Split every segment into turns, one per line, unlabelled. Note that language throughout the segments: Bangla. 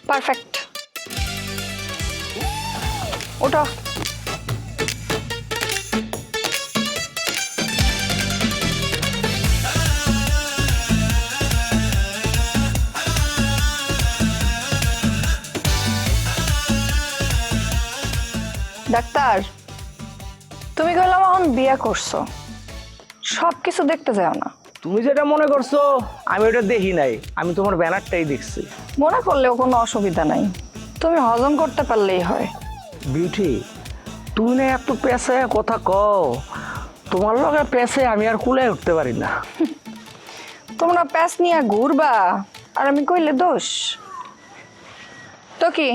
পারফেক্ট। ওঠো। ডাক্তার, তুমি কইলাম এখন বিয়ে করছো, সবকিছু দেখতে যাও না।
তুমি যেটা মনে করছো আমি ওটা দেখি নাই, আমি তোমার ব্যানারটাই দেখছি।
মনে করলেও কোনো অসুবিধা নাই, তুমি হজম করতে পারলেই হয়।
বিউটি, তুই না এত পেশায় কথা কও, তোমার লগে পেশে আমি আর কুলায় উঠতে পারি না।
তোমরা প্যাস নিয়ে ঘুরবা আর আমি কইলে দোষ? তো কি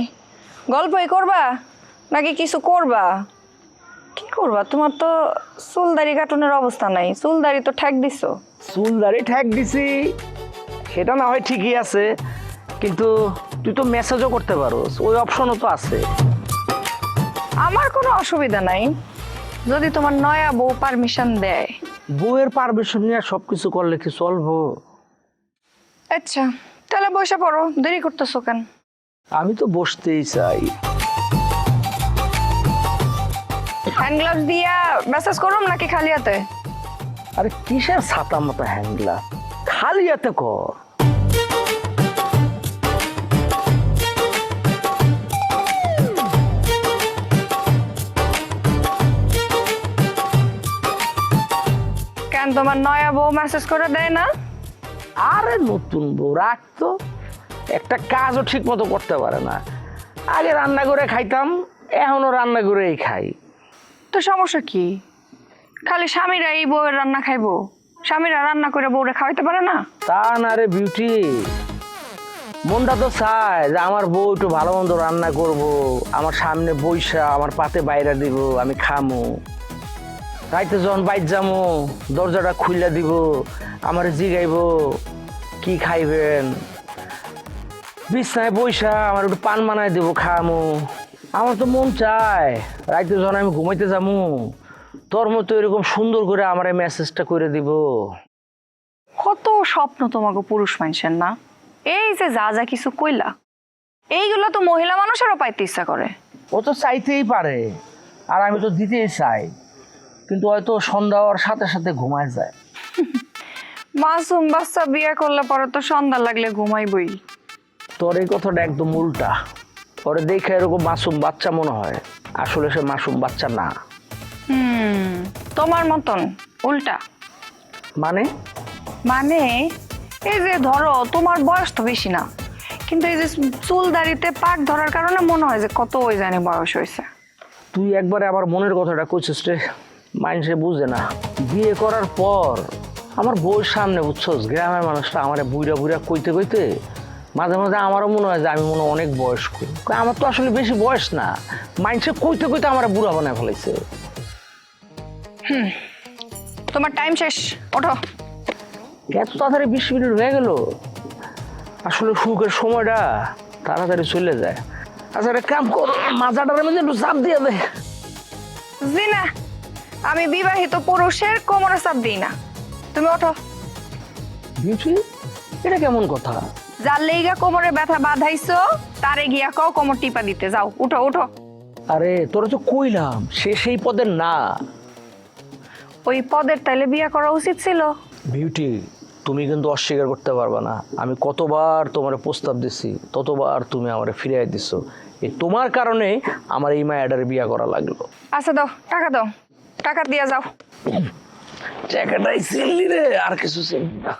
গল্পই করবা নাকি কিছু করবা? কি করবা? তোমার তো চুল দাড়ি কাটনের অবস্থা নাই, চুল দাড়ি তো ঠেক দিছো।
চুলদারি ঠেক দিছি সেটা না হয় ঠিকই আছে, কিন্তু তুই তো মেসেজও করতে পারো, ওই অপশনও তো আছে।
আমার কোনো অসুবিধা নাই যদি তোমার নয়া বউ পারমিশন দেয়।
বউয়ের পারমিশন নিয়ে সবকিছু করলে কি চলবো?
আচ্ছা তাহলে বসে পড়ো, দেরি করতেছো কেন?
আমি তো বসতেই চাই।
হ্যান্ড গ্লাভস দিয়া মেসেজ করুম নাকি খালি হাতে?
আরে কিসের ছাতা মতো হ্যান্ডলা, খালি হাতে কর।
কেন তোমার নয়া বউ মেসেজ করে দেয় না?
আরে নতুন বউ রাখতো, একটা কাজও ঠিক মতো করতে পারে না। আগে রান্না করে খাইতাম, এখনো রান্না করেই খাই।
তো সমস্যা কি? খালি স্বামীরা এই বউয়ের রান্না খাইবো? স্বামীরা রান্না করে বউরে খাওয়াইতে পারে না?
তা না রে বিউটি, মনটা তো চায় যে আমার বউ একটু ভালো মন্দ রান্না করব, আমার সামনে বইসা আমার পাতে বাইরা দিব, আমি খামো। রাইতে যখন বাইর যামো দরজাটা খুইলা দিব, আমার জিগাইব কি খাইবেন, বিছনায় বইসা আমার একটু পান বানাই দেবো, খামো। আমার তো মন চায় রাইতে যখন আমি ঘুমাইতে যামু তোর মতো এরকম সুন্দর করে আমার এই মেসেজটা করে দিব।
কত স্বপ্ন তোমাকে পুরুষ মানুষের না? এই যে যা যা কিছু কইলা, এইগুলো তো মহিলা মানুষেরও পাইতে ইচ্ছা করে।
ও তো চাইতেই পারে আর আমি তো দিতেই চাই, কিন্তু হয়তো সন্ধ্যা হওয়ার সাথে সাথে ঘুমায় যায়।
মাসুম বাচ্চা বিয়ে করলে পরে তো সন্ধ্যা লাগলে ঘুমাইবই।
তোর এই কথাটা একদম উল্টা, ওরে দেখে এরকম মাসুম বাচ্চা মনে হয়, আসলে সে মাসুম বাচ্চা না।
তোমার মতন উল্টা
মানে?
মানে এই যে ধরো তোমার বয়স তো বেশি না, কিন্তু এই যে চুল দাড়িতে পাক ধরার কারণে মনে হয় যে কত ওই জানি বয়স হয়েছে।
তুই একবারে আমার মনের কথাটা কইছিস রে, মানুষে বুঝে না। বিয়ে করার পর আমার বউর সামনে বুঝছস, গ্রামের মানুষটা আমার বুইরা বুইরা কইতে কইতে মাঝে মাঝে আমারও মনে হয় যে আমি মনে অনেক বয়স্ক। আমার তো আসলে বেশি বয়স না, মানুষে কইতে কইতে আমার বুড়া বানায় ফেলাইছে।
তোমার টাইম শেষ, ওঠো।
এত তাড়াতাড়ি 20 মিনিট হয়ে গেল? আসলে সুখের সময়টা তাড়াতাড়ি চলে যায়। আচ্ছা একটা কাম কর, মাজাটার মধ্যে একটু চাপ দিয়ে দে।
জি না, আমি বিবাহিত পুরুষের কোমরে চাপ দিই না। তুমি ওঠো।
বিউটি, এটা কেমন কথা?
যার লেগা কোমরে ব্যথা বাঁধাইছো তারে গিয়া কও কোমর টিপা দিতে। যাও উঠো উঠো।
আরে তোরা তো কইলাম সে সেই পদের না।
ওই পদের তাইলে বিয়ে করা উচিত ছিল।
বিউটি, তুমি কিন্তু অস্বীকার করতে পারবা না, আমি কতবার তোমার প্রস্তাব দিছি ততবার তুমি আমার ফিরিয়ে দিছো। এই তোমার কারণে আমার এই মায়াডারে বিয়ে করা লাগলো।
আচ্ছা দাও, টাকা দাও, টাকা দিয়া যাও।
টাকাটাই চিনলি রে, আর কিছু চিনলি না।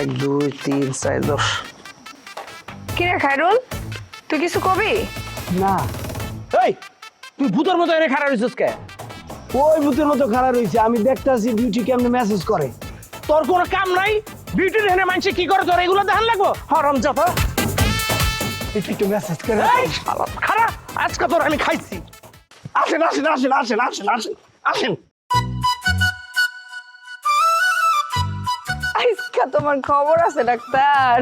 1 2 3 4 10।
কিরে খায়রুল, তুই কিছু কবি?
না। এই তুই ভূতের মতো এনে খাড়া রইছিস কে?
ওই ভূতের মতো খারাপ রয়েছে, আমি দেখতেছি বিউটি কেমনে মেসেজ করে।
তোর কোনো কাম নাই? বিউটি দেখে মানুষে কি করে, তোর এগুলো দেখান লাগবো? হরম যত
একটু মেসেজ করে।
খারা আজকে তোর আমি খাইছি।
আসেন আসেন আসেন আসেন আসেন আসেন আসেন।
আজকে তোমার খবর আছে ডাক্তার।